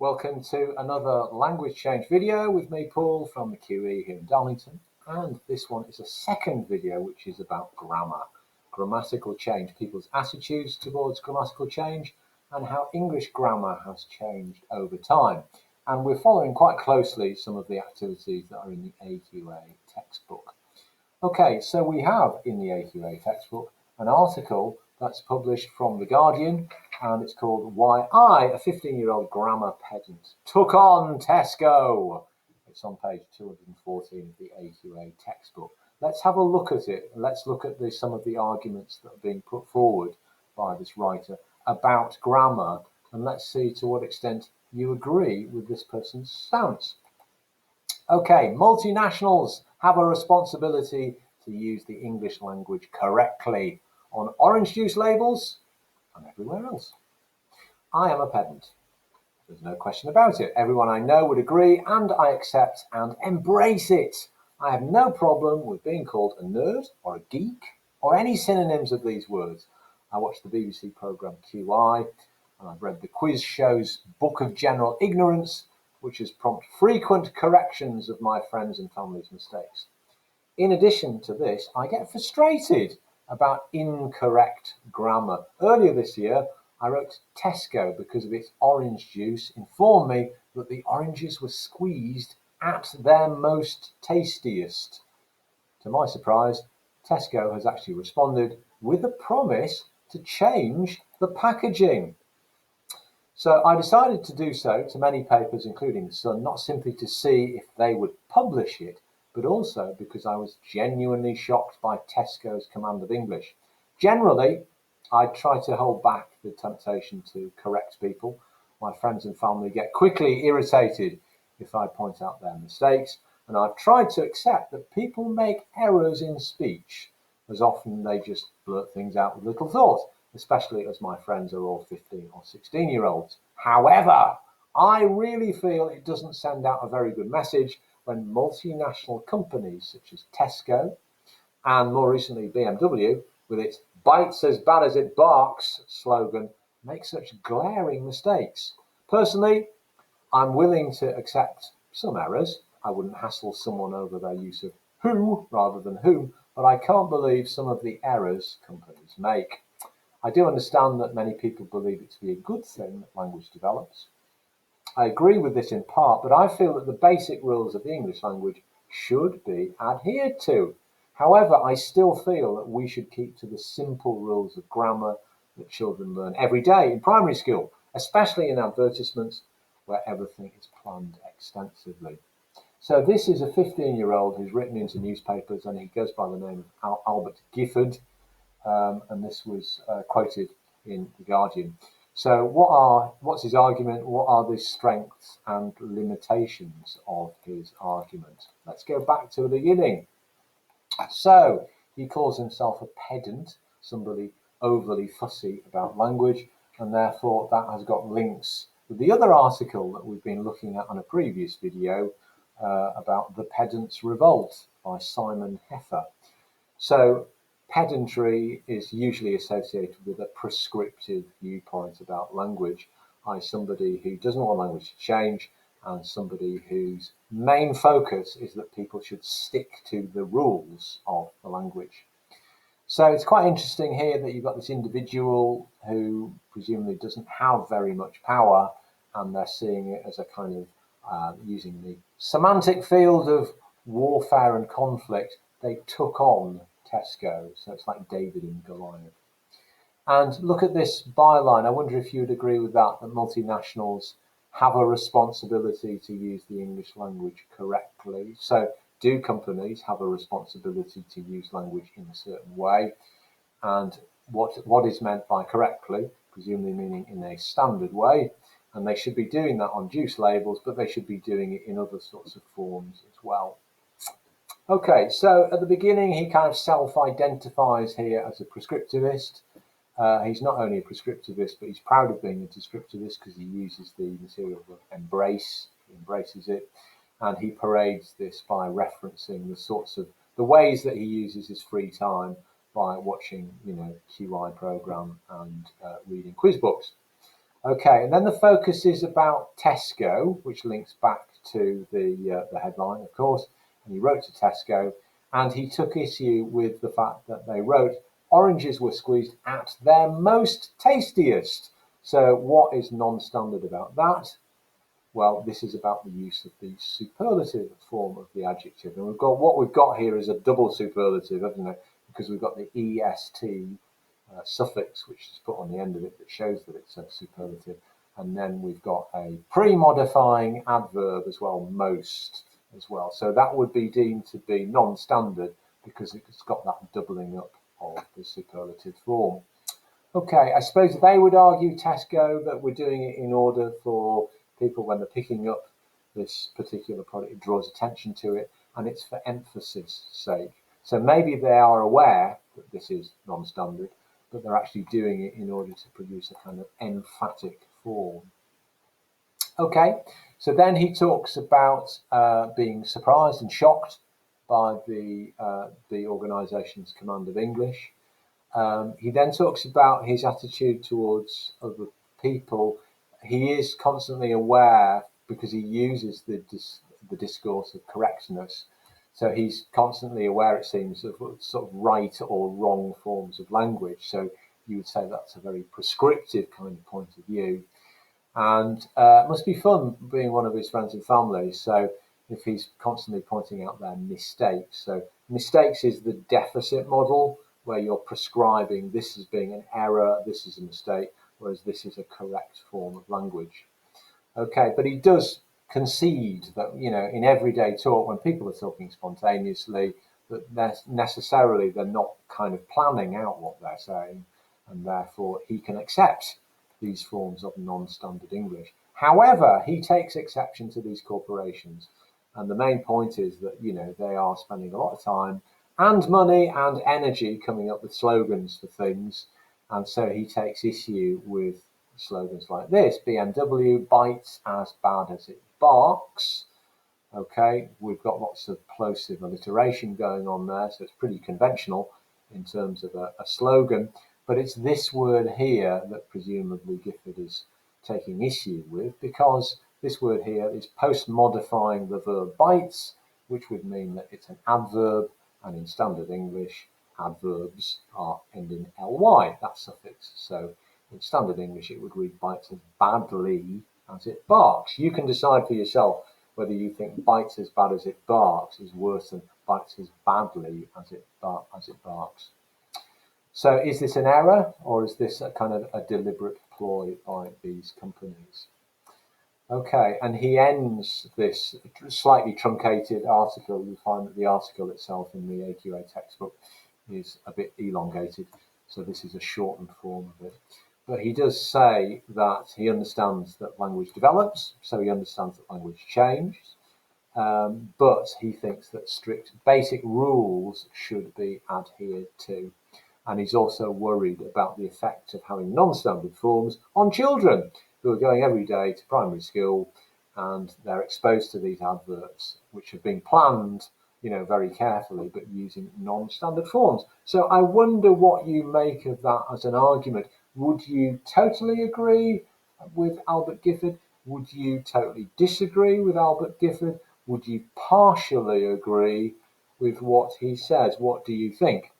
Welcome to another language change video with me, Paul, from the QE here in Darlington. And this one is a second video which is about grammar, grammatical change, people's attitudes towards grammatical change and how English grammar has changed over time. And we're following quite closely some of the activities that are in the AQA textbook. Okay, so we have in the AQA textbook an article that's published from The Guardian, and it's called Why I, a 15-year-old grammar pedant, Took on Tesco. It's on page 214 of the AQA textbook. Let's have a look at it. Let's look at some of the arguments that are being put forward by this writer about grammar, and let's see to what extent you agree with this person's stance. Okay, multinationals have a responsibility to use the English language correctly on orange juice labels and everywhere else. I am a pedant. There's no question about it. Everyone I know would agree, and I accept and embrace it. I have no problem with being called a nerd or a geek or any synonyms of these words. I watch the BBC programme QI, and I've read the quiz show's Book of General Ignorance, which has prompted frequent corrections of my friends and family's mistakes. In addition to this, I get frustrated about incorrect grammar. Earlier this year, I wrote Tesco because of its orange juice informed me that the oranges were squeezed at their most tastiest. To my surprise, Tesco has actually responded with a promise to change the packaging. So I decided to do so to many papers, including The Sun, not simply to see if they would publish it, but also because I was genuinely shocked by Tesco's command of English. Generally, I try to hold back the temptation to correct people. My friends and family get quickly irritated if I point out their mistakes, and I've tried to accept that people make errors in speech. As often they just blurt things out with little thought, especially as my friends are all 15 or 16-year-olds. However, I really feel it doesn't send out a very good message when multinational companies such as Tesco and more recently BMW, with its bites as bad as it barks slogan, make such glaring mistakes. Personally, I'm willing to accept some errors. I wouldn't hassle someone over their use of who rather than whom, but I can't believe some of the errors companies make. I do understand that many people believe it to be a good thing that language develops. I agree with this in part, but I feel that the basic rules of the English language should be adhered to. However, I still feel that we should keep to the simple rules of grammar that children learn every day in primary school, especially in advertisements where everything is planned extensively. So this is a 15-year-old who's written into newspapers, and he goes by the name of Albert Gifford, and this was quoted in The Guardian. So what's his argument? What are the strengths and limitations of his argument? Let's go back to the beginning. So he calls himself a pedant, somebody overly fussy about language, and therefore that has got links with the other article that we've been looking at on a previous video about The Pedant's Revolt by Simon Heffer. So pedantry is usually associated with a prescriptive viewpoint about language, i.e. somebody who doesn't want language to change and somebody whose main focus is that people should stick to the rules of the language. So it's quite interesting here that you've got this individual who presumably doesn't have very much power, and they're seeing it as a kind of, using the semantic field of warfare and conflict, they took on Tesco. So it's like David and Goliath. And look at this byline. I wonder if you would agree with that multinationals have a responsibility to use the English language correctly. So do companies have a responsibility to use language in a certain way? And what is meant by correctly, presumably meaning in a standard way, and they should be doing that on juice labels, but they should be doing it in other sorts of forms as well. Okay, so at the beginning, he kind of self-identifies here as a prescriptivist. He's not only a prescriptivist, but he's proud of being a descriptivist because he uses the material of embrace, he embraces it, and he parades this by referencing the ways that he uses his free time by watching, QI program and reading quiz books. Okay, and then the focus is about Tesco, which links back to the headline, of course. And he wrote to Tesco, and he took issue with the fact that they wrote oranges were squeezed at their most tastiest. So, what is non-standard about that? Well, this is about the use of the superlative form of the adjective, and we've got here is a double superlative, haven't it? Because we've got the est suffix, which is put on the end of it, that shows that it's a superlative. And then we've got a pre-modifying adverb as well, most as well. So that would be deemed to be non-standard because it's got that doubling up of the superlative form. Okay, I suppose they would argue, Tesco, that we're doing it in order for people, when they're picking up this particular product, it draws attention to it, and it's for emphasis sake. So maybe they are aware that this is non-standard, but they're actually doing it in order to produce a kind of emphatic form. Okay, so then he talks about being surprised and shocked by the organisation's command of English. He then talks about his attitude towards other people. He is constantly aware, because he uses the discourse of correctness. So he's constantly aware, it seems, of sort of right or wrong forms of language. So you would say that's a very prescriptive kind of point of view. And it must be fun being one of his friends and family. So if he's constantly pointing out their mistakes. So mistakes is the deficit model, where you're prescribing this as being an error, this is a mistake, whereas this is a correct form of language. Okay, but he does concede that, in everyday talk, when people are talking spontaneously, that necessarily they're not kind of planning out what they're saying, and therefore he can accept these forms of non-standard English. However, he takes exception to these corporations, and the main point is that, they are spending a lot of time and money and energy coming up with slogans for things, and so he takes issue with slogans like this: BMW bites as bad as it barks. Okay, we've got lots of plosive alliteration going on there, so it's pretty conventional in terms of a slogan, but it's this word here that presumably Gifford is taking issue with, because this word here is post-modifying the verb bites, which would mean that it's an adverb, and in standard English, adverbs end in ly, that suffix. So in standard English, it would read bites as badly as it barks. You can decide for yourself whether you think bites as bad as it barks is worse than bites as badly as it barks. So is this an error, or is this a kind of a deliberate ploy by these companies? Okay, and he ends this slightly truncated article. You'll find that the article itself in the AQA textbook is a bit elongated, so this is a shortened form of it. But he does say that he understands that language develops, so he understands that language changes, but he thinks that strict basic rules should be adhered to. And he's also worried about the effect of having non-standard forms on children who are going every day to primary school, and they're exposed to these adverts, which have been planned, very carefully, but using non-standard forms. So I wonder what you make of that as an argument. Would you totally agree with Albert Gifford? Would you totally disagree with Albert Gifford? Would you partially agree with what he says? What do you think?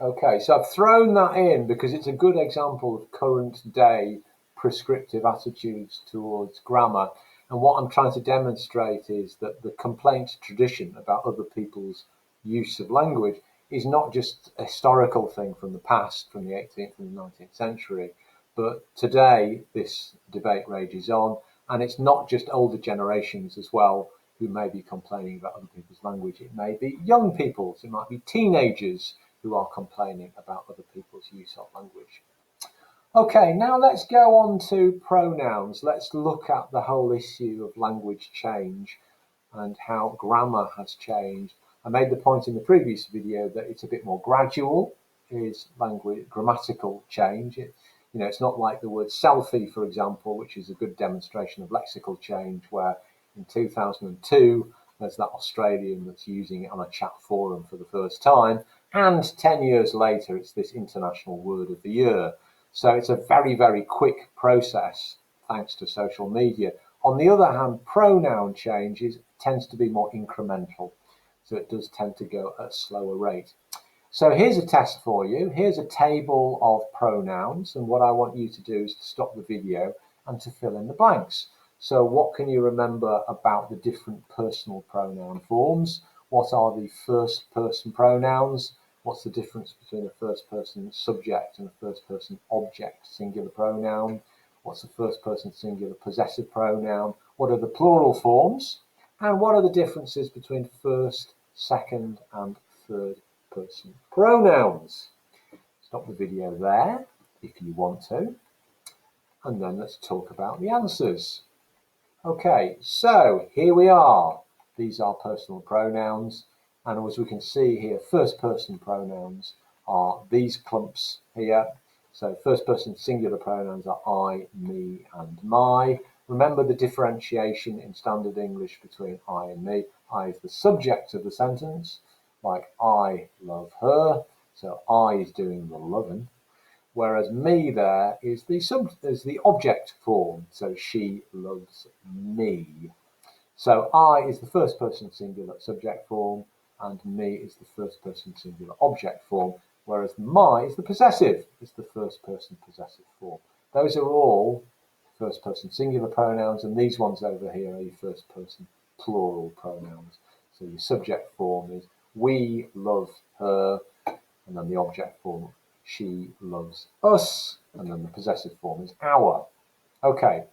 Okay, so I've thrown that in because it's a good example of current day prescriptive attitudes towards grammar. And what I'm trying to demonstrate is that the complaint tradition about other people's use of language is not just a historical thing from the past, from the 18th and the 19th century, but today this debate rages on, and it's not just older generations as well who may be complaining about other people's language. It may be young people, so it might be teenagers who are complaining about other people's use of language. Okay, now let's go on to pronouns. Let's look at the whole issue of language change and how grammar has changed. I made the point in the previous video that it's a bit more gradual, is language grammatical change. It's not like the word selfie, for example, which is a good demonstration of lexical change, where in 2002 there's that Australian that's using it on a chat forum for the first time, and 10 years later it's this international word of the year. So it's a very, very quick process thanks to social media. On the other hand, pronoun changes tends to be more incremental. So it does tend to go at a slower rate. So here's a test for you. Here's a table of pronouns, and what I want you to do is to stop the video and to fill in the blanks. So what can you remember about the different personal pronoun forms? What are the first person pronouns? What's the difference between a first person subject and a first person object singular pronoun? What's the first person singular possessive pronoun? What are the plural forms? And what are the differences between first, second, and third person pronouns? Stop the video there if you want to, and then let's talk about the answers. Okay, so here we are. These are personal pronouns, and as we can see here, first person pronouns are these clumps here. So first person singular pronouns are I, me, and my. Remember the differentiation in standard English between I and me. I is the subject of the sentence, like I love her, so I is doing the loving. Whereas me there is the object form, so she loves me. So I is the first person singular subject form, and me is the first person singular object form, whereas my is the possessive, is the first person possessive form. Those are all first person singular pronouns, and these ones over here are your first person plural pronouns. So your subject form is we love her, and then the object form, she loves us, and then the possessive form is our. Okay,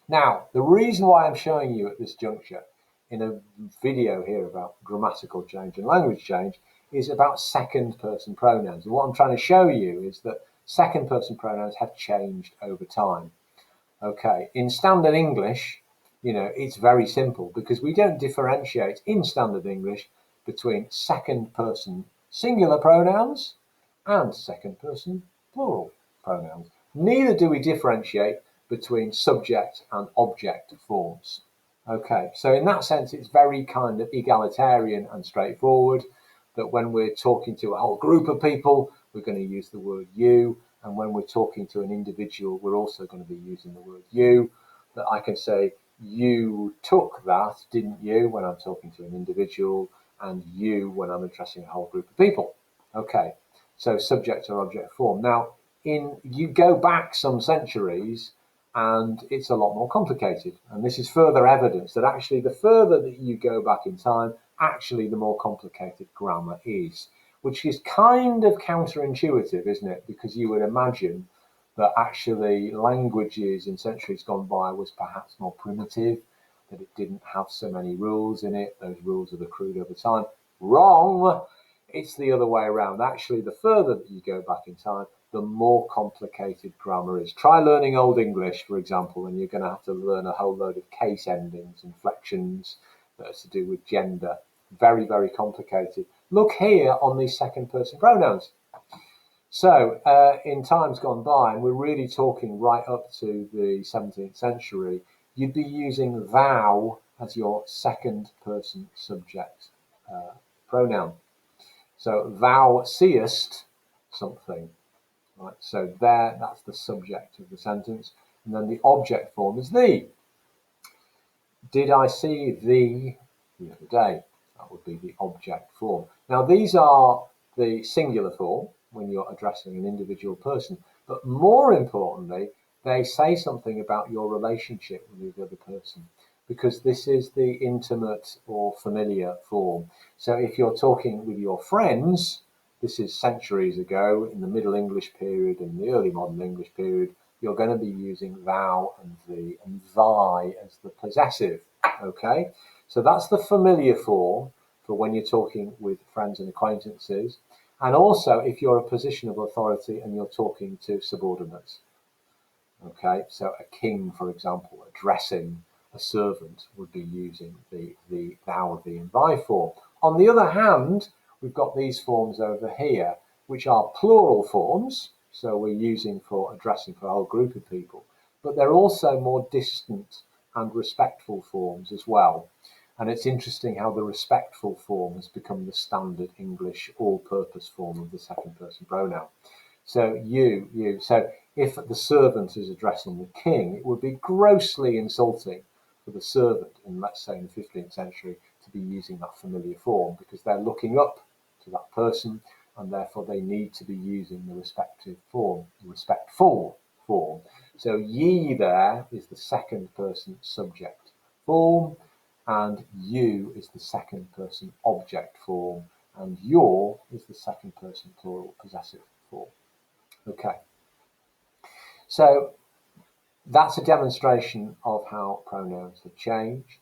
now the reason why I'm showing you at this juncture in a video here about grammatical change and language change is about second person pronouns. And what I'm trying to show you is that second person pronouns have changed over time. Okay, in standard English, it's very simple because we don't differentiate in standard English between second person singular pronouns and second person plural pronouns. Neither do we differentiate between subject and object forms. Okay, so in that sense, it's very kind of egalitarian and straightforward that when we're talking to a whole group of people, we're going to use the word you. And when we're talking to an individual, we're also going to be using the word you. That I can say, you took that, didn't you, when I'm talking to an individual, and you when I'm addressing a whole group of people. Okay, so subject or object form. Now, you go back some centuries, and it's a lot more complicated. And this is further evidence that actually the further that you go back in time, actually the more complicated grammar is, which is kind of counterintuitive, isn't it? Because you would imagine that actually languages in centuries gone by was perhaps more primitive, that it didn't have so many rules in it. Those rules have accrued over time. Wrong! It's the other way around. Actually, the further that you go back in time, the more complicated grammar is. Try learning Old English, for example, and you're going to have to learn a whole load of case endings, inflections that are to do with gender. Very, very complicated. Look here on these second person pronouns. So in times gone by, and we're really talking right up to the 17th century, you'd be using thou as your second person subject pronoun. So thou seest something. Right, so there, that's the subject of the sentence, and then the object form is thee. Did I see thee the other day? That would be the object form. Now, these are the singular form when you're addressing an individual person, but more importantly, they say something about your relationship with the other person, because this is the intimate or familiar form. So if you're talking with your friends, this is centuries ago in the Middle English period and the early modern English period, you're going to be using thou and thee and thy as the possessive. Okay, so that's the familiar form for when you're talking with friends and acquaintances, and also if you're a position of authority and you're talking to subordinates. Okay, so a king, for example, addressing a servant would be using the thou, thee, and thy form. On the other hand, we've got these forms over here, which are plural forms, so we're using for addressing for a whole group of people, but they're also more distant and respectful forms as well. And it's interesting how the respectful form has become the standard English all-purpose form of the second person pronoun. So you. So if the servant is addressing the king, it would be grossly insulting for the servant in, let's say, in the 15th century to be using that familiar form, because they're looking up to that person and therefore they need to be using the respective form, the respectful form. So ye there is the second person subject form, and you is the second person object form, and your is the second person plural possessive form. Okay. So that's a demonstration of how pronouns have changed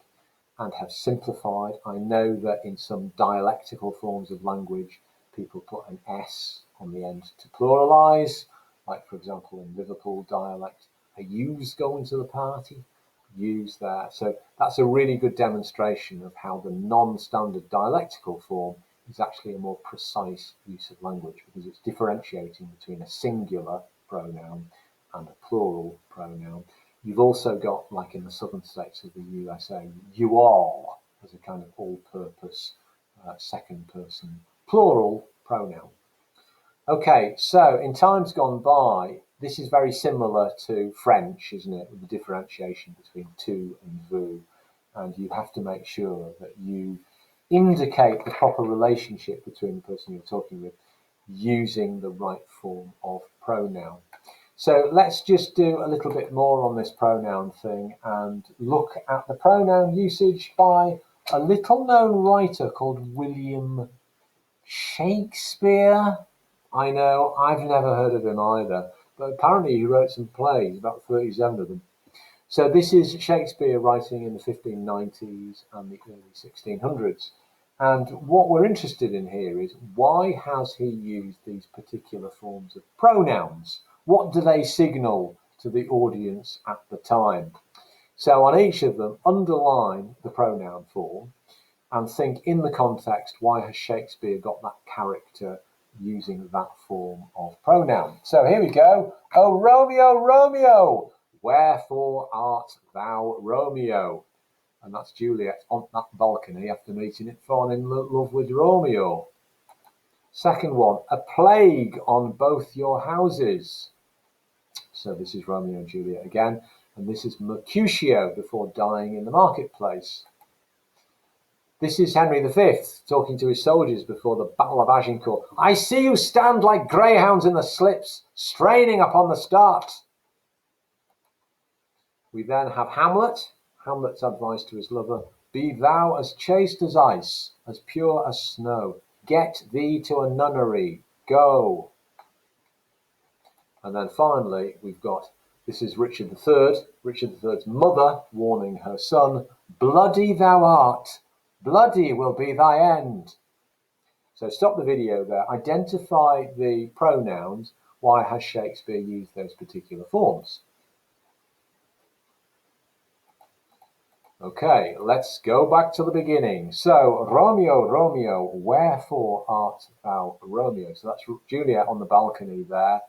and have simplified. I know that in some dialectical forms of language, people put an S on the end to pluralize, like for example in Liverpool dialect, a you's going to the party, you's there. So that's a really good demonstration of how the non-standard dialectical form is actually a more precise use of language, because it's differentiating between a singular pronoun and a plural pronoun. You've also got, like in the southern states of the USA, you are as a kind of all-purpose second person plural pronoun. Okay, so in times gone by, this is very similar to French, isn't it, with the differentiation between tu and vous, and you have to make sure that you indicate the proper relationship between the person you're talking with using the right form of pronoun. So let's just do a little bit more on this pronoun thing and look at the pronoun usage by a little known writer called William Shakespeare. I know, I've never heard of him either, but apparently he wrote some plays, about 37 of them. So this is Shakespeare writing in the 1590s and the early 1600s. And what we're interested in here is, why has he used these particular forms of pronouns? What do they signal to the audience at the time? So on each of them, underline the pronoun form and think in the context, why has Shakespeare got that character using that form of pronoun? So here we go. Oh, Romeo, Romeo, wherefore art thou Romeo? And that's Juliet on that balcony after meeting it, falling in love with Romeo. Second one, a plague on both your houses. So this is Romeo and Juliet again, and this is Mercutio before dying in the marketplace. This is Henry V talking to his soldiers before the Battle of Agincourt. I see you stand like greyhounds in the slips, straining upon the start. We then have Hamlet. Hamlet's advice to his lover, be thou as chaste as ice, as pure as snow. Get thee to a nunnery, go. And then finally, we've got, this is Richard III, Richard III's mother warning her son, bloody thou art, bloody will be thy end. So stop the video there, identify the pronouns, why has Shakespeare used those particular forms? Okay, let's go back to the beginning. So, Romeo, Romeo, wherefore art thou Romeo? So that's Juliet on the balcony there.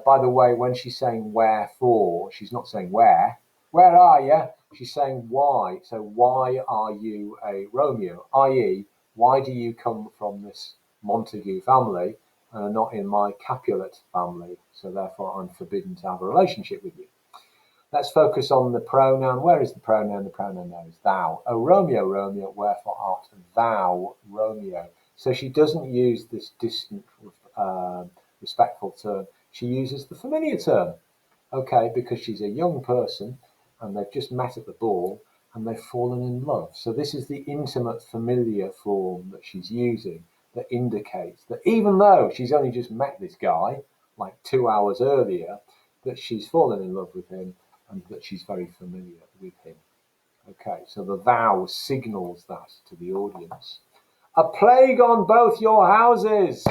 By the way, when she's saying wherefore, she's not saying where. Where are you? She's saying why. So why are you a Romeo? I.e., why do you come from this Montague family and not in my Capulet family? So therefore, I'm forbidden to have a relationship with you. Let's focus on the pronoun. Where is the pronoun? The pronoun there is thou. Oh, Romeo, Romeo, wherefore art thou Romeo? So she doesn't use this distant, respectful term. She uses the familiar term, okay, because she's a young person and they've just met at the ball and they've fallen in love. So this is the intimate, familiar form that she's using that indicates that even though she's only just met this guy, like 2 hours earlier, that she's fallen in love with him and that she's very familiar with him. Okay, so the thou signals that to the audience. A plague on both your houses,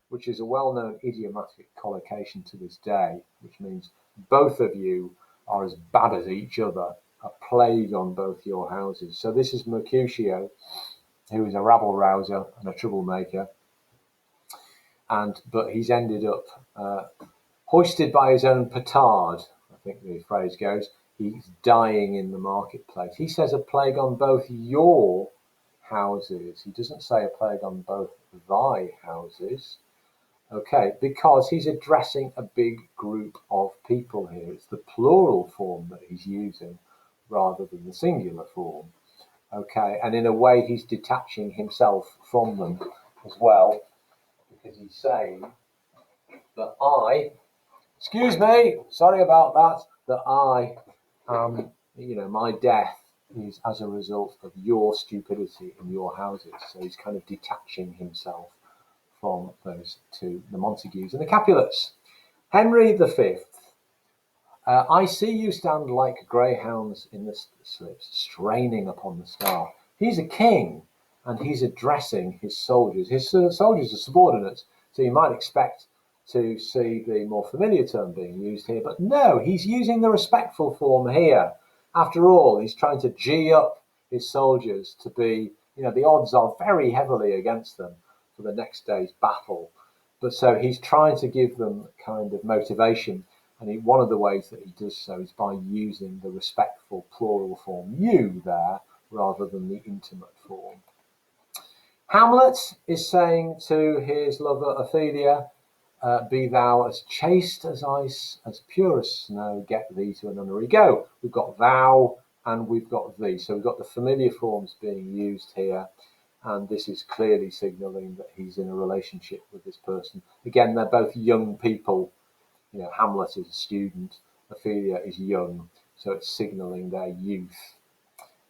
which is a well-known idiomatic collocation to this day, which means both of you are as bad as each other. A plague on both your houses. So this is Mercutio, who is a rabble-rouser and a troublemaker, but he's ended up hoisted by his own petard, I think the phrase goes. He's dying in the marketplace. He says a plague on both your houses. He doesn't say a plague on both thy houses. Okay, because he's addressing a big group of people here. It's the plural form that he's using rather than the singular form. Okay, and in a way he's detaching himself from them as well, because he's saying that excuse me, sorry about that I my death is as a result of your stupidity in your houses. So he's kind of detaching himself from those two, the Montagues and the Capulets. Henry V. I see you stand like greyhounds in the slips, straining upon the star. He's a king, and he's addressing his soldiers. His soldiers are subordinates, so you might expect to see the more familiar term being used here, but no, he's using the respectful form here. After all, he's trying to G up his soldiers to be, the odds are very heavily against them for the next day's battle. But so he's trying to give them kind of motivation. And one of the ways that he does so is by using the respectful plural form you there rather than the intimate form. Hamlet is saying to his lover Ophelia, be thou as chaste as ice, as pure as snow, get thee to a nunnery go. We've got thou and we've got thee. So we've got the familiar forms being used here. And this is clearly signalling that he's in a relationship with this person. Again, they're both young people. Hamlet is a student, Ophelia is young, so it's signalling their youth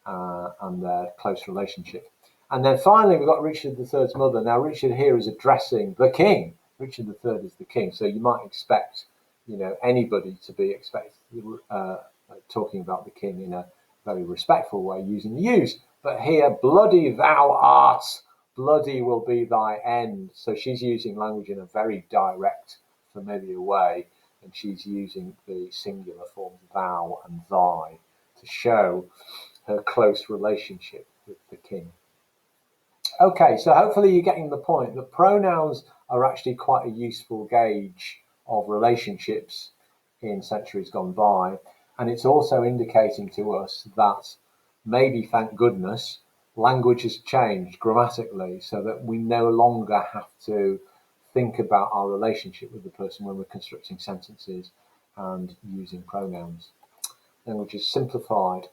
and their close relationship. And then finally, we've got Richard III's mother. Now, Richard here is addressing the king. Richard III is the king, so you might expect, anybody to be talking about the king in a very respectful way, using the yous. But here, bloody thou art, bloody will be thy end. So she's using language in a very direct, familiar way, and she's using the singular forms thou and thy to show her close relationship with the king. Okay, so hopefully you're getting the point that pronouns are actually quite a useful gauge of relationships in centuries gone by, and it's also indicating to us that maybe, thank goodness, language has changed grammatically so that we no longer have to think about our relationship with the person when we're constructing sentences and using pronouns. Language is simplified.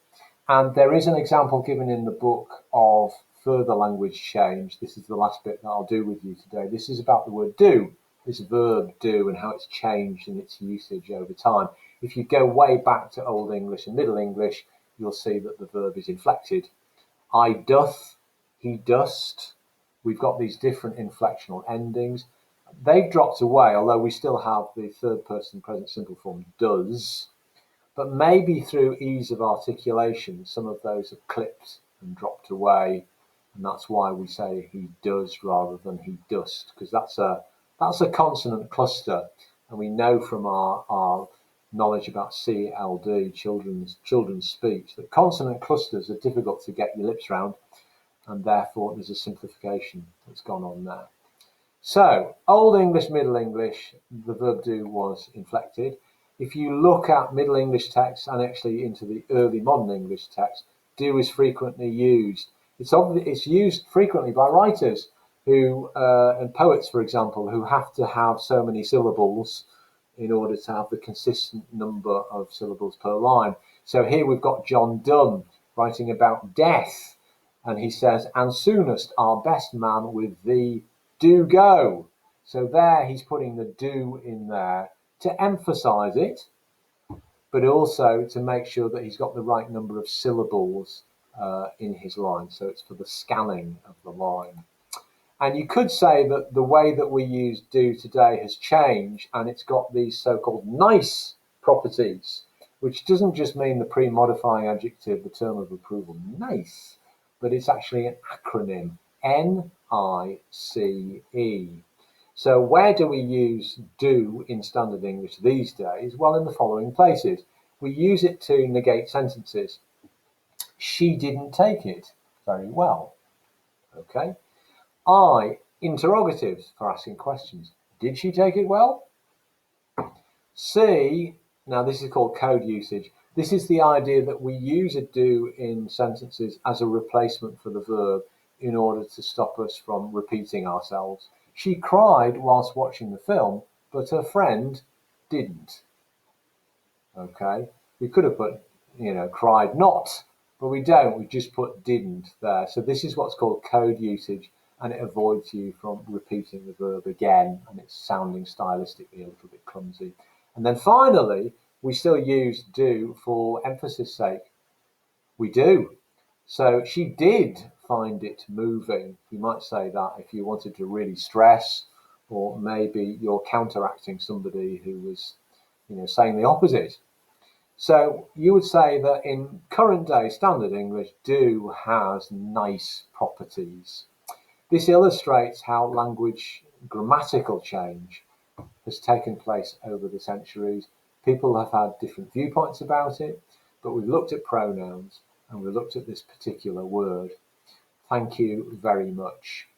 And there is an example given in the book of further language change. This is the last bit that I'll do with you today. This is about the word do, this verb do, and how it's changed in its usage over time. If you go way back to Old English and Middle English, you'll see that the verb is inflected. I doth, he dost. We've got these different inflectional endings. They've dropped away, although we still have the third person present simple form does. But maybe through ease of articulation, some of those have clipped and dropped away. And that's why we say he does rather than he dost, because that's a consonant cluster. And we know from our knowledge about CLD, children's speech, that consonant clusters are difficult to get your lips round, and therefore there's a simplification that's gone on there. So, Old English, Middle English, the verb do was inflected. If you look at Middle English texts and actually into the early modern English text, do is frequently used. It's used frequently by writers and poets, for example, who have to have so many syllables in order to have the consistent number of syllables per line. So here we've got John Donne writing about death, and he says, and soonest our best man with thee do go. So there he's putting the do in there to emphasize it, but also to make sure that he's got the right number of syllables in his line. So it's for the scanning of the line. And you could say that the way that we use do today has changed, and it's got these so-called nice properties, which doesn't just mean the pre-modifying adjective, the term of approval, nice, but it's actually an acronym, NICE. So where do we use do in standard English these days? Well, in the following places. We use it to negate sentences. She didn't take it very well. Okay. Interrogatives for asking questions. Did she take it well? C, now this is called code usage. This is the idea that we use a do in sentences as a replacement for the verb in order to stop us from repeating ourselves. She cried whilst watching the film, but her friend didn't. Okay, we could have put, cried not, but we don't. We just put didn't there. So this is what's called code usage, and it avoids you from repeating the verb again, and it's sounding stylistically a little bit clumsy. And then finally, we still use do for emphasis sake. We do. So she did find it moving. You might say that if you wanted to really stress, or maybe you're counteracting somebody who was, saying the opposite. So you would say that in current day standard English, do has nice properties. This illustrates how language grammatical change has taken place over the centuries. People have had different viewpoints about it, but we've looked at pronouns and we've looked at this particular word. Thank you very much.